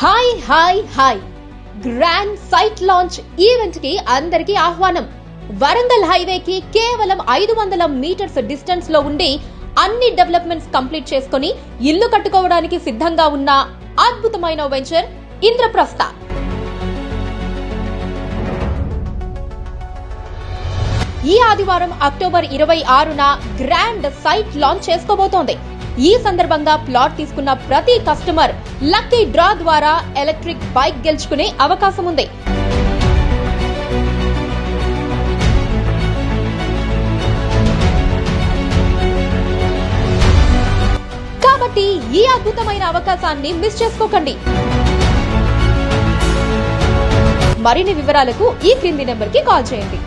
Hi hi hi grand site launch event కి అందరికీ ఆహ్వానం. వరంగల్ హైవేకి కేవలం 500 మీటర్స్ డిస్టెన్స్ లో ఉండి అన్ని డెవలప్మెంట్స్ కంప్లీట్ చేసుకుని ఇల్లు కట్టుకోవడానికి సిద్ధంగా ఉన్న అద్భుతమైన వెంచర్ ఇంద్రప్రస్థ. ఈ ఆదివారం అక్టోబర్ 26న గ్రాండ్ సైట్ లాంచ్ చేసుకోబోతోంది. ఈ సందర్భంగా ప్లాట్ తీసుకున్న ప్రతి కస్టమర్ లక్కీ డ్రా ద్వారా ఎలక్ట్రిక్ బైక్ గెలుచుకునే అవకాశం ఉంది. కాబట్టి ఈ అద్భుతమైన అవకాశాన్ని మిస్ చేసుకోకండి. మరిన్ని వివరాలకు ఈ క్రింది నెంబర్ కి కాల్ చేయండి.